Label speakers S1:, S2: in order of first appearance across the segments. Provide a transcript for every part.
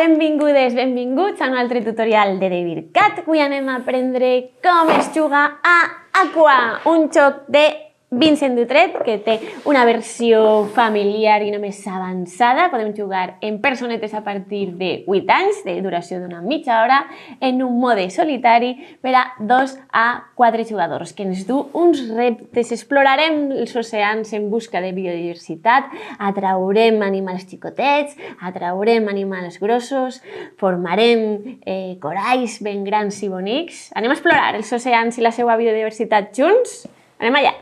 S1: benvingudes, benvinguts a un altre tutorial de DeVirCat. Avui anem a aprendre com es juga a Aqua, un joc de Vincent Dutret que té una versió familiar i només avançada. Podem jugar en personetes a partir de 8 anys, de duració d'una mitja hora, en un mode solitari per a 2 a 4 jugadors, que ens du uns reptes. Explorarem els oceans en busca de biodiversitat, atraurem animals xicotets, atraurem animals grossos, formarem coralls ben grans i bonics. Anem a explorar els oceans i la seva biodiversitat junts? Anem allà!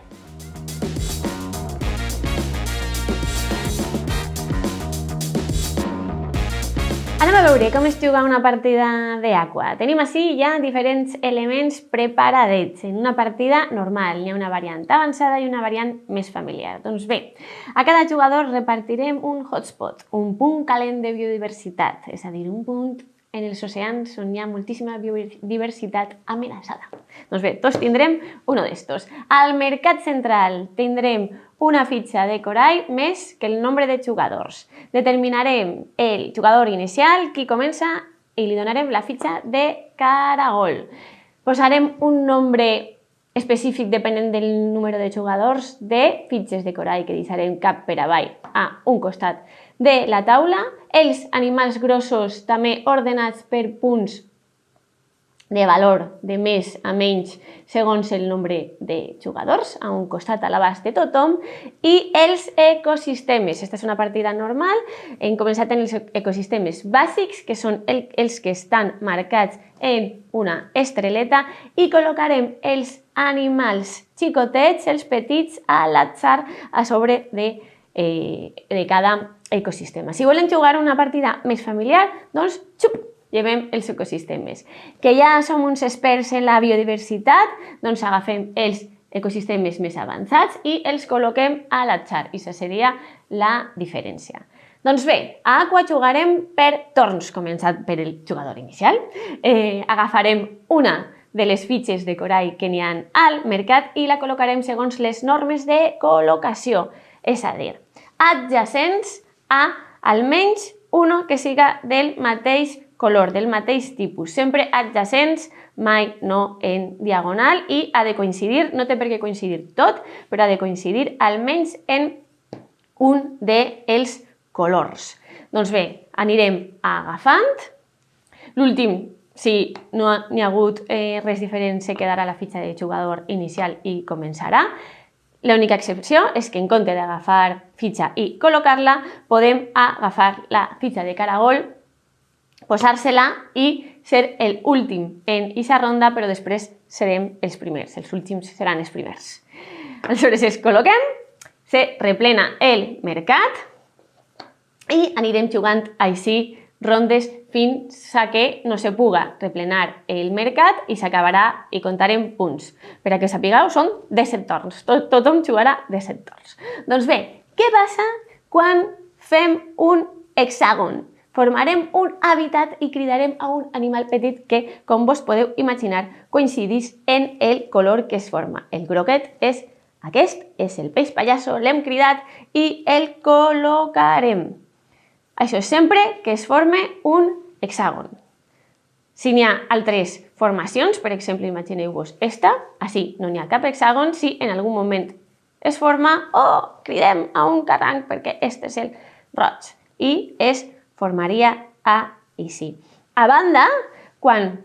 S1: Anem a veure com es juga una partida d'Aqua. Tenim ací ja diferents elements preparadets. En una partida normal hi ha una variant avançada i una variant més familiar. Doncs bé, a cada jugador repartirem un hotspot, un punt calent de biodiversitat, és a dir, un punt en els oceans on hi ha moltíssima biodiversitat amenaçada. Doncs bé, tots tindrem un d'estos. Al mercat central tindrem una fitxa de corall més que el nombre de jugadors. Determinarem el jugador inicial, qui comença, i li donarem la fitxa de caragol. Posarem un nombre específic depenent del número de jugadors de fitxes de corall que deixarem cap per avall a un costat de la taula. Els animals grossos també ordenats per punts de valor de més a menys segons el nombre de jugadors, a un costat a l'abast de tothom, i els ecosistemes. Aquesta és una partida normal. Hem començat en els ecosistemes bàsics, que són els que estan marcats en una estreleta, i col·locarem els animals xicotets, els petits, a l'atzar a sobre de cada ecosistema. Si volem jugar una partida més familiar, doncs xup, llevem els ecosistemes. Que ja som uns experts en la biodiversitat, doncs agafem els ecosistemes més avançats i els col·loquem a l'atzar. I això seria la diferència. Doncs bé, a Aqua jugarem per torns, començant per el jugador inicial. Agafarem una de les fitxes de corall que n'hi ha al mercat i la col·locarem segons les normes de col·locació, és a dir, adjacents a almenys uno que siga del mateix color, del mateix tipus, sempre adjacents, mai no en diagonal, i ha de coincidir, no té per què coincidir tot, però ha de coincidir almenys en un dels colors. Doncs bé, anirem agafant. L'últim, si no n'hi ha hagut res diferent, se quedarà la fitxa de jugador inicial i començarà. L'única excepció és que en compte d'agafar fitxa i col·locar-la, podem agafar la fitxa de caragol, posar-se-la i ser l'últim en aquesta ronda, però després serem els primers, els últims seran els primers. Aleshores es col·loquem, se replena el mercat i anirem jugant així rondes fins a que no se puga replenar el mercat i s'acabarà i comptarem punts. Per a que sapigueu, són 17 torns. Tothom jugarà 17 torns. Doncs bé, què passa quan fem un hexàgon? Formarem un hàbitat i cridarem a un animal petit que, com vos podeu imaginar, coincideix en el color que es forma. El groguet és aquest, és el peix pallasso, l'hem cridat i el col·locarem. Això és sempre que es forme un hexàgon. Si n'hi ha altres formacions, per exemple, imagineu-vos esta, així no n'hi ha cap hexàgon. Si en algun moment es forma, cridem a un carranc perquè este és el roig i es formaria així. A banda, quan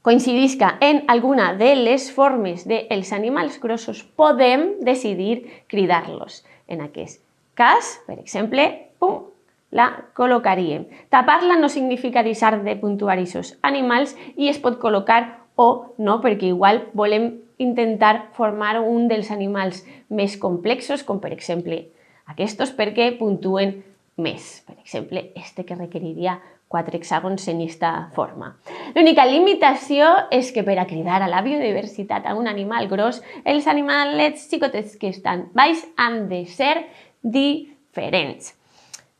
S1: coincidisca en alguna de les formes dels animals grossos, podem decidir cridar-los. En aquest cas, per exemple, pum, la col·locaríem. Tapar-la no significa deixar de puntuar aquests animals i es pot col·locar o no, perquè igual volem intentar formar un dels animals més complexos, com per exemple aquests, perquè puntuen més. Per exemple, este que requeriria 4 hexàgons en aquesta forma. L'única limitació és que per a cridar a la biodiversitat a un animal gros, els animalets xicotets que estan baix han de ser diferents.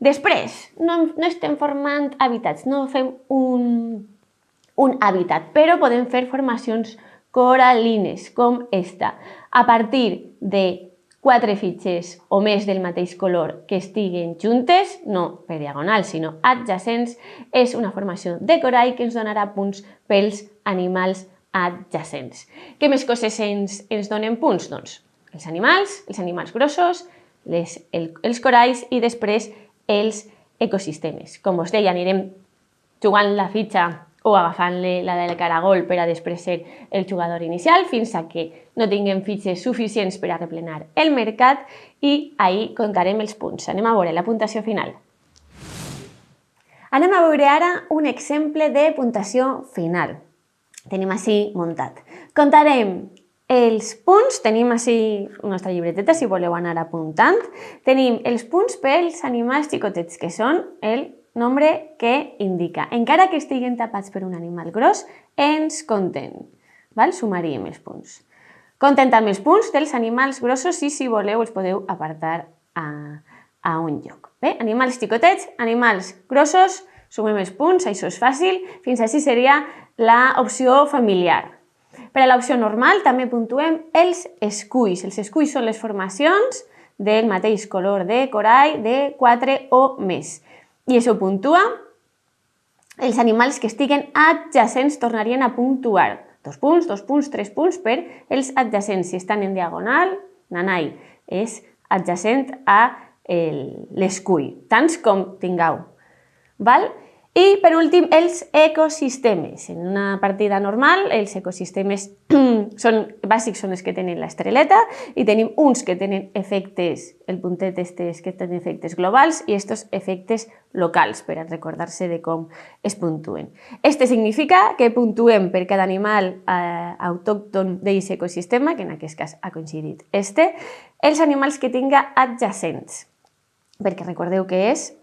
S1: Després, no estem formant hàbitats, no fem un hàbitat, però podem fer formacions coralines, com esta. A partir de 4 fitxes o més del mateix color que estiguen juntes, no per diagonal, sinó adjacents, és una formació de corall que ens donarà punts pels animals adjacents. Què més coses ens donen punts? Doncs els animals grossos, els coralls i després els ecosistemes. Com us deia, anirem jugant la fitxa o agafant-li la del caragol per a després ser el jugador inicial fins a que no tinguem fitxes suficients per a replenar el mercat i ahir comptarem els punts. Anem a veure la puntuació final. Anem a veure ara un exemple de puntuació final. Tenim així muntat. Comptarem els punts, tenim així la nostra llibreteta si voleu anar apuntant. Tenim els punts pels animals xicotets, que són el nombre que indica. Encara que estiguen tapats per un animal gros, ens compten. Sumaríem els punts. Compten també els punts dels animals grossos i, si voleu, els podeu apartar a un lloc. Bé, animals xicotets, animals grossos, sumem els punts, això és fàcil. Fins així seria l'opció familiar. Per a l'opció normal també puntuem els esculls. Els esculls són les formacions del mateix color de corall de 4 o més. I això puntua. Els animals que estiguen adjacents tornarien a puntuar 2 punts, 2 punts, 3 punts per els adjacents. Si estan en diagonal, nanai, és adjacent a l'escull, tants com tingueu. I, per últim, els ecosistemes. En una partida normal, els ecosistemes bàsics són els que tenen l'estreleta i tenim uns que tenen efectes, el puntet que tenen efectes globals i estos efectes locals, per a recordar-se de com es puntuen. Este significa que puntuem per cada animal autòcton d'aquest ecosistema, que en aquest cas ha coincidit els animals que tinga adjacents, perquè recordeu que és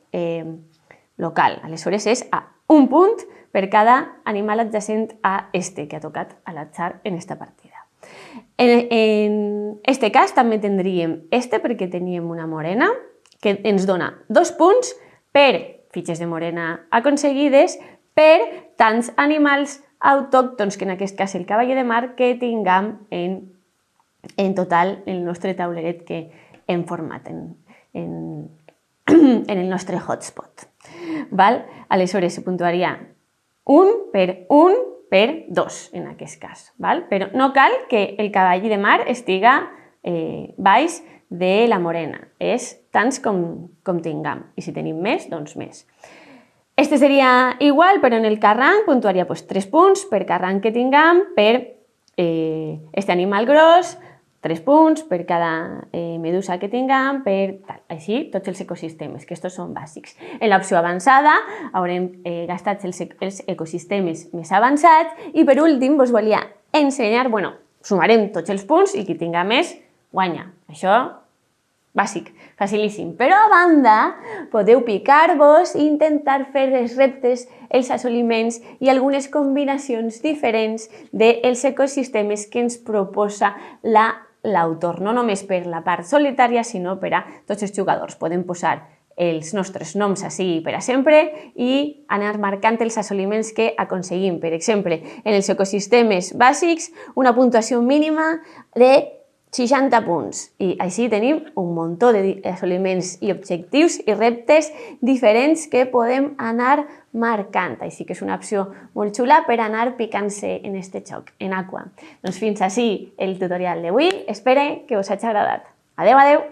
S1: local. Aleshores és a un punt per cada animal adjacent a que ha tocat a l'atzar en esta partida. En este cas també tindríem perquè teníem una morena que ens dona 2 punts per fitxes de morena aconseguides per tants animals autòctons, que en aquest cas el cavall de mar, que tinguem en total el nostre tauleret que hem format en el nostre hotspot. Aleshores se puntuaria 1 per 2 en aquest cas. Però no cal que el cavall de mar estiga baix de la morena. És tants com tinguem. I si tenim més, doncs més. Este seria igual, però en el carranc puntuaria 3 punts per carranc que tinguem per este animal gros, 3 punts per cada medusa que tinguem, per tal. Així, tots els ecosistemes, que estos són bàsics. En l'opció avançada haurem gastat els ecosistemes més avançats i, per últim, vos volia ensenyar, sumarem tots els punts i qui tinga més, guanya. Això, bàsic, facilíssim. Però, a banda, podeu picar-vos i intentar fer els reptes, els assoliments i algunes combinacions diferents dels ecosistemes que ens proposa l'autor, no només per la part solitària, sinó per a tots els jugadors. Podem posar els nostres noms així per a sempre i anar marcant els assoliments que aconseguim. Per exemple, en els ecosistemes bàsics, una puntuació mínima de 60 punts. I així tenim un munt d'assoliments i objectius i reptes diferents que podem anar marcant. Així que és una opció molt xula per anar picant-se en este joc, en Aqua. Doncs fins així el tutorial d'avui. Espero que us hagi agradat. Adeu, adeu!